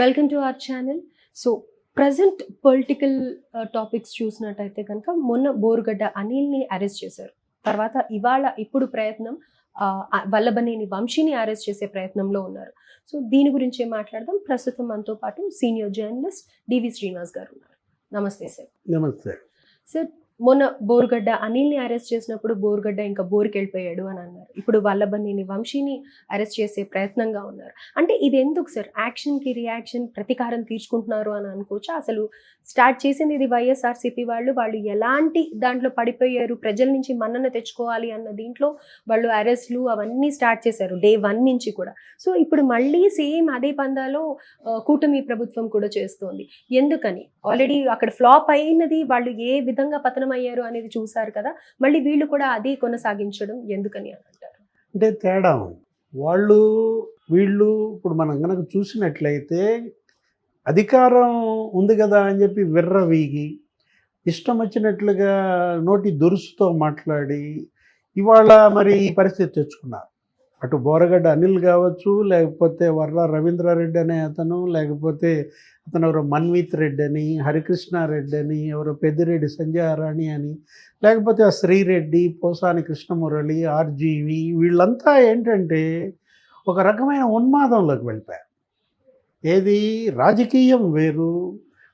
Welcome to our channel. So present political topics చూసినట్టయితే కనుక మొన్న బోరుగడ్డ అనిల్ని అరెస్ట్ చేశారు. తర్వాత ఇప్పుడు ప్రయత్నం వల్లభనేని వంశీని అరెస్ట్ చేసే ప్రయత్నంలో ఉన్నారు. సో దీని గురించి మాట్లాడదాం. ప్రస్తుతం మనతో పాటు సీనియర్ జర్నలిస్ట్ డివి శ్రీనివాస్ గారు ఉన్నారు. నమస్తే సార్. నమస్తే సార్, మొన్న బోరుగడ్డ అనిల్ని అరెస్ట్ చేసినప్పుడు బోరుగడ్డ ఇంకా బోరుకి వెళ్ళిపోయాడు అని అన్నారు. ఇప్పుడు వల్లభనేని వంశీని అరెస్ట్ చేసే ప్రయత్నంగా ఉన్నారు. అంటే ఇది ఎందుకు సార్? యాక్షన్కి రియాక్షన్, ప్రతీకారం తీర్చుకుంటున్నారు అని అనుకోవచ్చా? అసలు స్టార్ట్ చేసింది ఇది వైఎస్ఆర్సీపీ వాళ్ళు ఎలాంటి దాంట్లో పడిపోయారు, ప్రజల నుంచి మన్నన తెచ్చుకోవాలి అన్న దీంట్లో వాళ్ళు అరెస్ట్లు అవన్నీ స్టార్ట్ చేశారు డే 1 నుంచి కూడా. సో ఇప్పుడు మళ్ళీ సేమ్ అదే పందాలో కూటమి ప్రభుత్వం కూడా చేస్తోంది. ఎందుకని? ఆల్రెడీ అక్కడ ఫ్లాప్ అయినది, వాళ్ళు ఏ విధంగా పతనం అయ్యారు అనేది చూసారు కదా. మళ్ళీ వీళ్ళు కూడా అదే కొనసాగించడం ఎందుకని అని అంటారు? అంటే తేడా వాళ్ళు వీళ్ళు ఇప్పుడు మనం కనుక చూసినట్లయితే అధికారం ఉంది కదా అని చెప్పి విర్రవీగి ఇష్టం వచ్చినట్లుగా నోటి దురుసుతో మాట్లాడి ఇవాళ మరి ఈ పరిస్థితి తెచ్చుకున్నారు. అటు బోరగడ్డ అనిల్ కావచ్చు, లేకపోతే వర్ల రవీంద్రారెడ్డి అనే అతను, లేకపోతే అతను ఎవరో మన్విత్ రెడ్డి అని, హరికృష్ణారెడ్డి అని, ఎవరో పెద్దిరెడ్డి సంజయారాణి అని, లేకపోతే ఆ శ్రీరెడ్డి, పోసాని కృష్ణమురళి, ఆర్జీవి, వీళ్ళంతా ఏంటంటే ఒక రకమైన ఉన్మాదంలోకి వెళ్ళిపోయారు. ఏది రాజకీయం వేరు,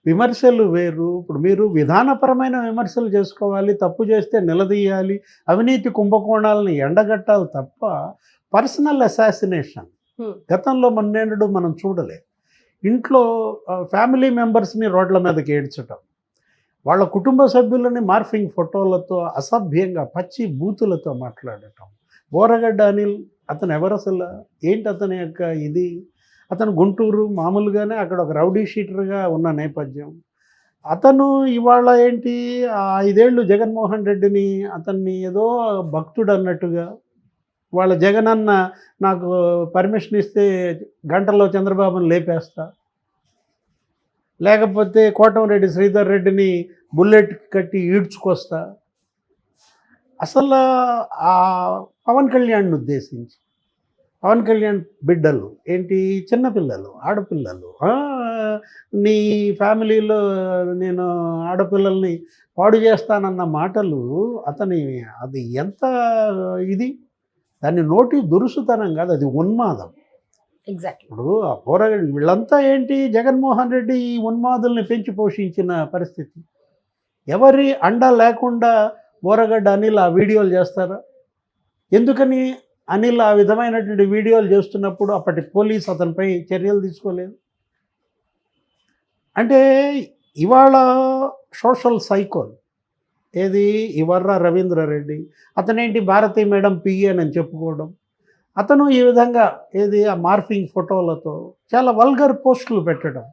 విమర్శలు వేరు. ఇప్పుడు మీరు విధానపరమైన విమర్శలు చేసుకోవాలి, తప్పు చేస్తే నిలదీయాలి, అవినీతి కుంభకోణాలను ఎండగట్టాలి తప్ప పర్సనల్ అసాసినేషన్ గతంలో మొన్నేడు మనం చూడలేదు. ఇంట్లో ఫ్యామిలీ మెంబర్స్ని రోడ్ల మీదకి ఏడ్చటం, వాళ్ళ కుటుంబ సభ్యులని మార్ఫింగ్ ఫోటోలతో అసభ్యంగా పచ్చి బూతులతో మాట్లాడటం. బోరగడ్డ అనిల్ అతను ఎవరు అసలు? ఏంటి అతని యొక్క ఇది? అతను గుంటూరు మామూలుగానే అక్కడ ఒక రౌడీ షీటర్గా ఉన్న నేపథ్యం. అతను ఇవాళ ఏంటి 5 ఏళ్ళు జగన్మోహన్ రెడ్డిని అతన్ని ఏదో భక్తుడు అన్నట్టుగా, వాళ్ళ జగనన్న నాకు పర్మిషన్ ఇస్తే గంటల్లో చంద్రబాబుని లేపేస్తా, లేకపోతే కోటంరెడ్డి శ్రీధర్ రెడ్డిని బుల్లెట్ కట్టి ఈడ్చుకొస్తా, అసలు ఆ పవన్ కళ్యాణ్ని ఉద్దేశించి, పవన్ కళ్యాణ్ బిడ్డలు ఏంటి, చిన్నపిల్లలు, ఆడపిల్లలు, నీ ఫ్యామిలీలో నేను ఆడపిల్లల్ని పాడు చేస్తానన్న మాటలు అతని అది ఎంత ఇది, దాన్ని నోటి దురుసుతనం కాదు, అది ఉన్మాదం. ఎగ్జాక్ట్లీ. ఇప్పుడు ఆ పోరాడు వీళ్ళంతా ఏంటి, జగన్మోహన్ రెడ్డి ఈ ఉన్మాదుల్ని పెంచి పోషించిన పరిస్థితి. ఎవరి అండ లేకుండా బోరగడ్డ అనిల్ ఆ వీడియోలు చేస్తారా? ఎందుకని అనిల్ ఆ విధమైనటువంటి వీడియోలు చేస్తున్నప్పుడు అప్పటి పోలీస్ అతనిపై చర్యలు తీసుకోలేదు? అంటే ఇవాళ సోషల్ సైకోల్ ఏది, ఈ వర్ర రవీంద్రారెడ్డి అతనేంటి భారతీ మేడం పిఏ అని చెప్పుకోవడం, అతను ఈ విధంగా ఏది ఆ మార్ఫింగ్ ఫోటోలతో చాలా వల్గర్ పోస్టులు పెట్టడం.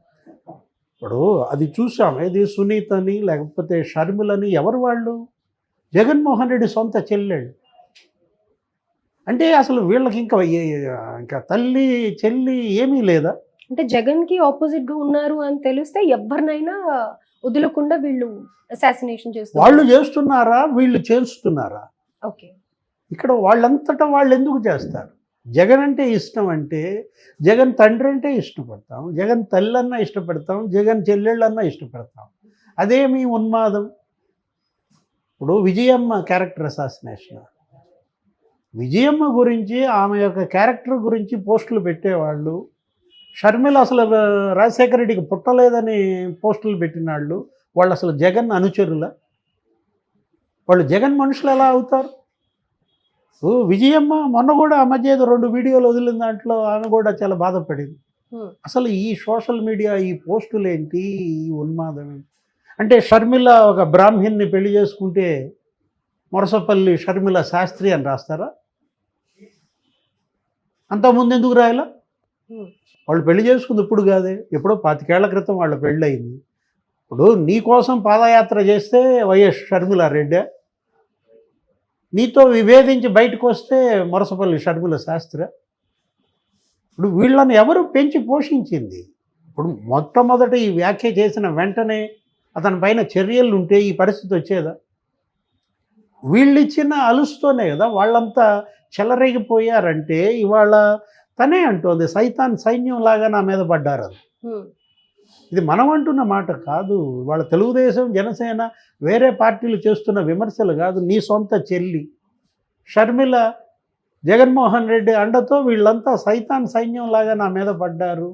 ఇప్పుడు అది చూసాం, ఏది సునీతని లేకపోతే షర్మిలని, ఎవరు వాళ్ళు? జగన్మోహన్ రెడ్డి సొంత చెల్లెళ్ళు. అంటే అసలు వీళ్ళకి ఇంకా తల్లి చెల్లి ఏమీ లేదా? అంటే జగన్కి ఆపోజిట్గా ఉన్నారు అని తెలిస్తే ఎవరినైనా వదలకుండా వీళ్ళు అసాసినేషన్ చేస్తారు. వాళ్ళు చేస్తున్నారా, వీళ్ళు చేస్తున్నారా? ఓకే. ఇక్కడ వాళ్ళంతటా వాళ్ళు ఎందుకు చేస్తారు? జగన్ అంటే ఇష్టం అంటే, జగన్ తండ్రి అంటే ఇష్టపడతాం, జగన్ తల్లన్నా ఇష్టపడతాం, జగన్ చెల్లెళ్ళన్నా ఇష్టపడతాం. అదేమి ఉన్మాదం? ఇప్పుడు విజయమ్మ క్యారెక్టర్ అసాసినేషన్, విజయమ్మ గురించి ఆమె యొక్క క్యారెక్టర్ గురించి పోస్టులు పెట్టేవాళ్ళు, షర్మిల అసలు రాజశేఖర రెడ్డికి పుట్టలేదని పోస్టులు పెట్టిన వాళ్ళు అసలు జగన్ అనుచరుల? వాళ్ళు జగన్ మనుషులు ఎలా అవుతారు? విజయమ్మ మొన్న కూడా ఆ మధ్య ఏదో 2 వీడియోలు వదిలిన దాంట్లో ఆమె కూడా చాలా బాధపడింది. అసలు ఈ సోషల్ మీడియా, ఈ పోస్టులు ఏంటి, ఈ ఉన్మాదం ఏంటి? అంటే షర్మిల ఒక బ్రాహ్మణ్ని పెళ్లి చేసుకుంటే మొరసపల్లి షర్మిల శాస్త్రి అని రాస్తారా? అంతకుముందు ఎందుకు రాయాలా? వాళ్ళు పెళ్లి చేసుకుంది ఇప్పుడు కాదే, ఎప్పుడో 25 ఏళ్ల క్రితం వాళ్ళ పెళ్ళి అయింది. ఇప్పుడు నీ కోసం పాదయాత్ర చేస్తే వైఎస్ షర్మిలారెడ్డి, నీతో విభేదించి బయటకు వస్తే మొరసపల్లి షర్మిల శాస్త్రి. ఇప్పుడు వీళ్ళని ఎవరు పెంచి పోషించింది? ఇప్పుడు మొట్టమొదట ఈ వ్యాఖ్య చేసిన వెంటనే అతని పైన చర్యలు ఉంటే ఈ పరిస్థితి వచ్చేదా? వీళ్ళిచ్చిన అలుస్తోనే కదా వాళ్ళంతా చెలరేగిపోయారంటే. ఇవాళ తనే అంటోంది సైతాన్ సైన్యం లాగా నా మీద పడ్డారు అని. ఇది మనం అంటున్న మాట కాదు. వాళ్ళ తెలుగుదేశం జనసేన వేరే పార్టీలు చేస్తున్న విమర్శలు కాదు. నీ సొంత చెల్లి షర్మిల జగన్మోహన్ రెడ్డి అండతో వీళ్ళంతా సైతాన్ సైన్యం లాగా నా మీద పడ్డారు.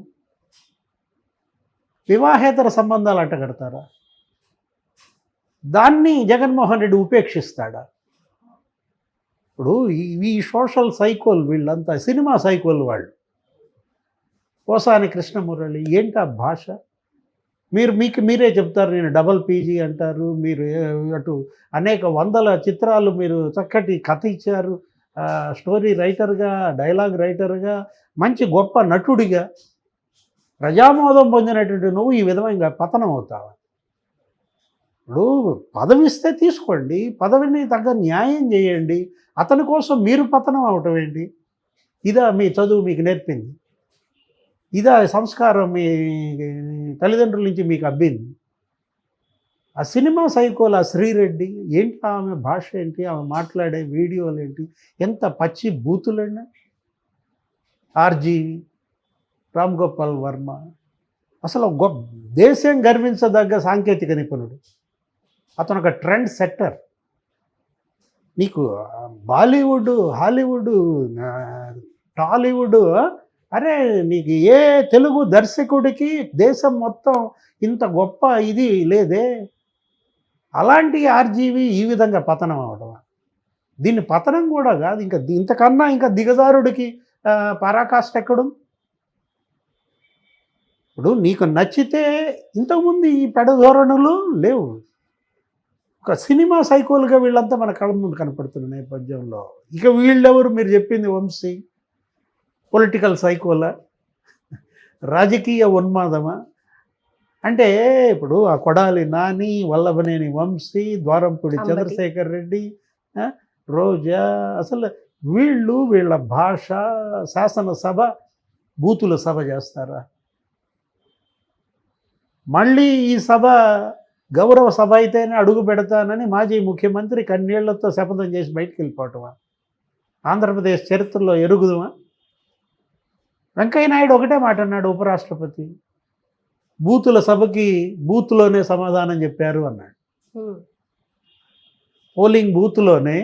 వివాహేతర సంబంధాలు అంటగడతారా? దాన్ని జగన్మోహన్ రెడ్డి ఉపేక్షిస్తాడా? ఇప్పుడు ఈ సోషల్ సైకోల్ వీళ్ళంతా సినిమా సైకోల్ వాళ్ళు. పోసాని కృష్ణమురళి ఏంటి ఆ భాష? మీరే చెప్తారు నేను డబల్ పీజీ అంటారు. మీరు అటు అనేక వందల చిత్రాలు మీరు చక్కటి కథ ఇచ్చారు. స్టోరీ రైటర్గా, డైలాగ్ రైటర్గా, మంచి గొప్ప నటుడిగా ప్రజామోదం పొందినటువంటి నువ్వు ఈ విధంగా పతనం అవుతావా? ఇప్పుడు పదవి ఇస్తే తీసుకోండి, పదవిని తగ్గ న్యాయం చేయండి. అతని కోసం మీరు పతనం అవటం ఏంటి? ఇదా మీ చదువు మీకు నేర్పింది? ఇదా సంస్కారం మీ తల్లిదండ్రుల నుంచి మీకు అబ్బింది? ఆ సినిమా సైకోల్ ఆ శ్రీరెడ్డి ఏంటి, ఆమె భాష ఏంటి, ఆమె మాట్లాడే వీడియోలు ఏంటి, ఎంత పచ్చి బూతులండి. ఆర్జీవి, రామ్ గోపాల్ వర్మ అసలు దేశం గర్వించదగ్గ సాంకేతిక నిపుణుడు. అతను ఒక ట్రెండ్ సెట్టర్. నీకు బాలీవుడ్, హాలీవుడ్, టాలీవుడ్, అరే నీకు ఏ తెలుగు దర్శకుడికి దేశం మొత్తం ఇంత గొప్ప ఇది లేదే. అలాంటి ఆర్జీవి ఈ విధంగా పతనం అవడం, దీన్ని పతనం కూడా కాదు, ఇంకా ఇంతకన్నా ఇంకా దిగజారుడికి పరాకాష్ట ఎక్కడుంది? ఇప్పుడు నీకు నచ్చితే ఇంతకుముందు ఈ పెడధోరణులు లేవు. ఒక సినిమా సైకోల్గా వీళ్ళంతా మన కళ్ళ ముందు కనపడుతున్న నేపథ్యంలో ఇక వీళ్ళెవరు? మీరు చెప్పింది వంశీ పొలిటికల్ సైకోలా, రాజకీయ ఉన్మాదమా? అంటే ఇప్పుడు ఆ కొడాలి నాని, వల్లభనేని వంశీ, ద్వారంపూడి చంద్రశేఖర్ రెడ్డి, రోజా, అసలు వీళ్ళ భాష శాసనసభ బూతుల సభ చేస్తారా? మళ్ళీ ఈ సభ గౌరవ సభ అయితేనే అడుగు పెడతానని మాజీ ముఖ్యమంత్రి కన్నీళ్లతో శపథం చేసి బయటికి వెళ్ళిపోవటమా? ఆంధ్రప్రదేశ్ చరిత్రలో ఎరుగుదమా? వెంకయ్యనాయుడు ఒకటే మాట అన్నాడు, ఉపరాష్ట్రపతి, బూతుల సభకి బూత్లోనే సమాధానం చెప్పారు అన్నాడు. పోలింగ్ బూత్లోనే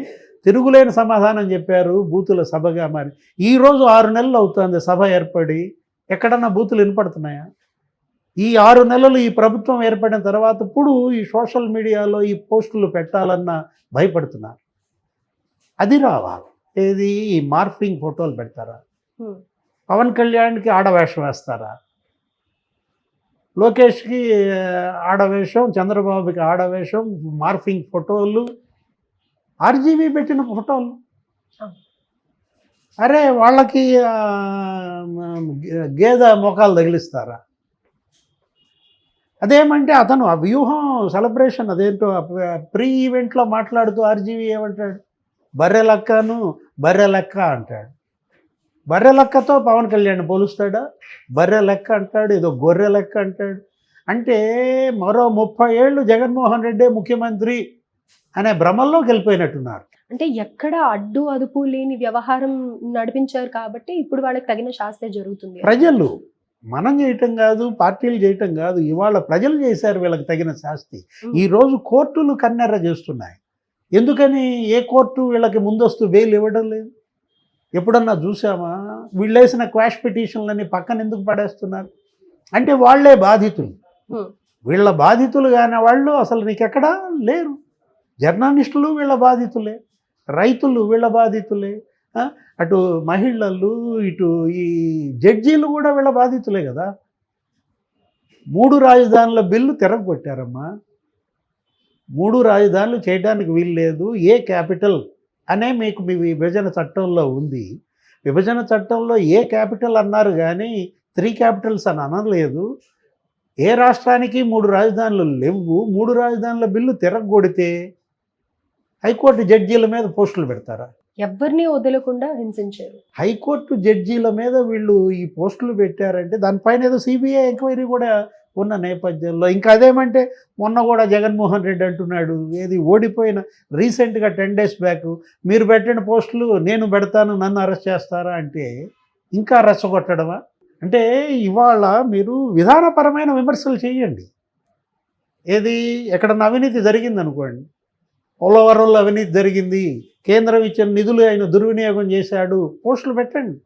తిరుగులేని సమాధానం చెప్పారు బూతుల సభగా. మరి ఈరోజు 6 నెలలు అవుతుంది సభ ఏర్పడి, ఎక్కడన్నా బూతులు వినపడుతున్నాయా? ఈ 6 నెలలు ఈ ప్రభుత్వం ఏర్పడిన తర్వాత ఇప్పుడు ఈ సోషల్ మీడియాలో ఈ పోస్టులు పెట్టాలన్న భయపడుతున్నారు. అది రావాలి. ఏది ఈ మార్ఫింగ్ ఫోటోలు పెడతారా? పవన్ కళ్యాణ్కి ఆడవేషం వేస్తారా? లోకేష్కి ఆడవేషం, చంద్రబాబుకి ఆడవేషం, మార్ఫింగ్ ఫోటోలు, ఆర్జీవీ పెట్టిన ఫోటోలు. అరే వాళ్ళకి గేద మోకాలు తగిలిస్తారా? అదేమంటే అతను ఆ వ్యూహం సెలబ్రేషన్ అదేంటో ప్రీ ఈవెంట్లో మాట్లాడుతూ ఆర్జీవీ ఏమంటాడు? బర్రె లెక్క అంటాడు. బర్రె లెక్కతో పవన్ కళ్యాణ్ పోలుస్తాడా? బర్రె లెక్క అంటాడు, ఏదో గొర్రె లెక్క అంటాడు. అంటే మరో 30 ఏళ్ళు జగన్మోహన్ రెడ్డి ముఖ్యమంత్రి అనే భ్రమల్లోకి వెళ్ళిపోయినట్టున్నారు. అంటే ఎక్కడ అడ్డు అదుపు లేని వ్యవహారం నడిపించారు కాబట్టి ఇప్పుడు వాళ్ళకి తగిన శాస్త్రే జరుగుతుంది. ప్రజలు, మనం చేయటం కాదు, పార్టీలు చేయటం కాదు, ఇవాళ ప్రజలు చేశారు వీళ్ళకి తగిన శాస్తి. ఈరోజు కోర్టులు కన్నెర్ర చేస్తున్నాయి. ఎందుకని? ఏ కోర్టు వీళ్ళకి ముందస్తు బెయిల్ ఇవ్వడం లేదు. ఎప్పుడన్నా చూసామా? వీళ్ళేసిన క్వాష్ పిటిషన్లని పక్కన ఎందుకు పడేస్తున్నారు? అంటే వాళ్ళే బాధితులు. వీళ్ళ బాధితులు కాని వాళ్ళు అసలు నీకెక్కడా లేరు. జర్నలిస్టులు వీళ్ళ బాధితులే, రైతులు వీళ్ళ బాధితులే, అటు మహిళలు, ఇటు ఈ జడ్జీలు కూడా వీళ్ళ బాధితులే కదా. 3 రాజధానుల బిల్లు తిరగొట్టారమ్మా. 3 రాజధానులు చేయడానికి వీలు లేదు. ఏ క్యాపిటల్ అనే మీకు మీ విభజన చట్టంలో ఉంది. విభజన చట్టంలో ఏ క్యాపిటల్ అన్నారు కానీ 3 క్యాపిటల్స్ అని అనలేదు. ఏ రాష్ట్రానికి 3 రాజధానులు లేవు. 3 రాజధానుల బిల్లు తిరగొడితే హైకోర్టు జడ్జీల మీద పోస్టులు పెడతారా? ఎవరిని వదలకుండా హింసించారు. హైకోర్టు జడ్జీల మీద వీళ్ళు ఈ పోస్టులు పెట్టారంటే దానిపైన ఏదో సిబిఐ ఎంక్వైరీ కూడా ఉన్న నేపథ్యంలో ఇంకా అదేమంటే మొన్న కూడా జగన్మోహన్ రెడ్డి అంటున్నాడు, ఏది ఓడిపోయిన రీసెంట్గా 10 days బ్యాక్, మీరు పెట్టిన పోస్టులు నేను పెడతాను, నన్ను అరెస్ట్ చేస్తారా అంటే ఇంకా రెచ్చగొట్టడమా? అంటే ఇవాళ మీరు విధానపరమైన విమర్శలు చేయండి. ఏది ఎక్కడన్నా అవినీతి జరిగిందనుకోండి, పోలవరంలో అవినీతి జరిగింది, కేంద్రం ఇచ్చిన నిధులు ఆయన దుర్వినియోగం చేశాడు, పోస్టులు పెట్టండి.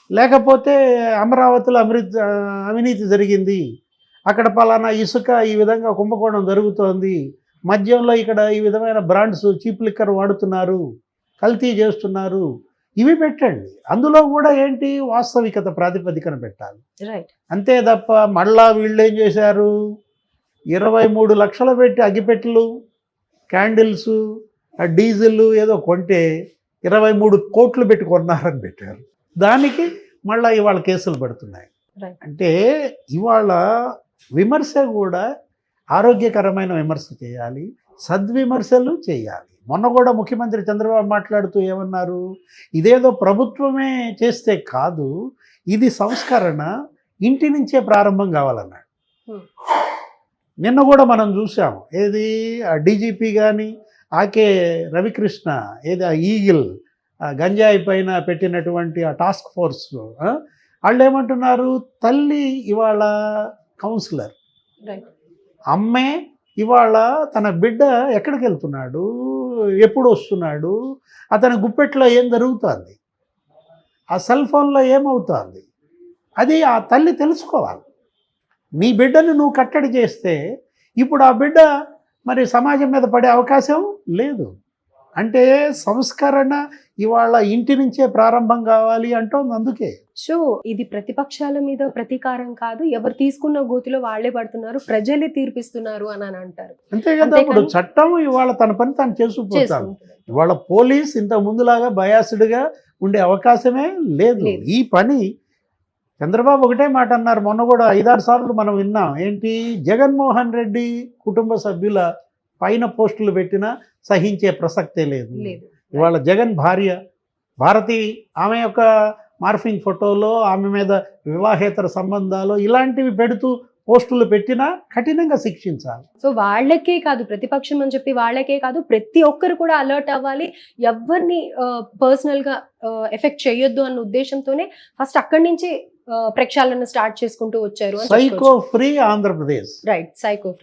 లేకపోతే అమరావతిలో అవినీతి జరిగింది, అక్కడ పలానా ఇసుక ఈ విధంగా కుంభకోణం జరుగుతోంది, మద్యంలో ఇక్కడ ఈ విధమైన బ్రాండ్స్ చీప్ లిక్కర్ వాడుతున్నారు, కల్తీ చేస్తున్నారు, ఇవి పెట్టండి. అందులో కూడా ఏంటి వాస్తవికత ప్రాతిపదికన పెట్టాలి. రైట్. అంతే తప్ప మళ్ళా వీళ్ళు ఏం చేశారు, 23 లక్షలు పెట్టి అగ్గిపెట్టెలు, క్యాండిల్స్, డీజిల్ ఏదో కొంటే 23 కోట్లు పెట్టి కొన్నారని పెట్టారు. దానికి మళ్ళీ ఇవాళ కేసులు పడుతున్నాయి. రైట్. అంటే ఇవాళ విమర్శ కూడా ఆరోగ్యకరమైన విమర్శ చేయాలి, సద్విమర్శలు చేయాలి. మొన్న కూడా ముఖ్యమంత్రి చంద్రబాబు మాట్లాడుతూ ఏమన్నారు, ఇదేదో ప్రభుత్వమే చేస్తే కాదు, ఇది సంస్కరణ ఇంటి నుంచే ప్రారంభం కావాలన్నాడు. నిన్న కూడా మనం చూసాము, ఏది డీజీపీ కానీ ఆకే రవికృష్ణ, ఏది ఈగిల్ గంజాయి పైన పెట్టినటువంటి ఆ టాస్క్ ఫోర్స్, వాళ్ళు ఏమంటున్నారు, తల్లి ఇవాళ కౌన్సిలర్, రైట్. అమ్మే ఇవాళ తన బిడ్డ ఎక్కడికి వెళ్తున్నాడు, ఎప్పుడు వస్తున్నాడు, అతని గుప్పెట్లో ఏం జరుగుతుంది, ఆ సెల్ ఫోన్లో ఏమవుతుంది, అది ఆ తల్లి తెలుసుకోవాలి. నీ బిడ్డను నువ్వు కట్టడి చేస్తే ఇప్పుడు ఆ బిడ్డ మరి సమాజం మీద పడే అవకాశం లేదు. అంటే సంస్కరణ ఇవాళ ఇంటి నుంచే ప్రారంభం కావాలి అంటోంది. అందుకే సో ఇది ప్రతిపక్షాల మీద ప్రతీకారం కాదు, ఎవరు తీసుకున్న గోతిలో వాళ్ళే పడుతున్నారు, ప్రజలే తీర్పిస్తున్నారు అని అంటారు. అంతే కదా. ఇప్పుడు చట్టం ఇవాళ తన పని తాను చేసుకుపోతాను. ఇవాళ పోలీస్ ఇంత ముందులాగా బయాస్డ్గా ఉండే అవకాశమే లేదు. ఈ పని చంద్రబాబు ఒకటే మాట అన్నారు, మొన్న కూడా 5-6 సార్లు మనం విన్నాం, ఏంటి, జగన్మోహన్ రెడ్డి కుటుంబ సభ్యుల పైన పోస్టులు పెట్టినా సహించే ప్రసక్తే లేదు. ఇవాళ జగన్ భార్య భారతి, ఆమె యొక్క మార్ఫింగ్ ఫోటోలో ఆమె మీద వివాహేతర సంబంధాలు ఇలాంటివి పెడుతూ పోస్టులు పెట్టినా కఠినంగా శిక్షించాలి. సో వాళ్ళకే కాదు, ప్రతిపక్షం అని చెప్పి వాళ్ళకే కాదు, ప్రతి ఒక్కరు కూడా అలర్ట్ అవ్వాలి, ఎవరిని పర్సనల్గా ఎఫెక్ట్ చేయొద్దు అన్న ఉద్దేశంతోనే ఫస్ట్ అక్కడి నుంచి ప్రక్షాళన స్టార్ట్ చేసుకుంటూ వచ్చారు. Psycho free Andhra Pradesh. Right, psycho free.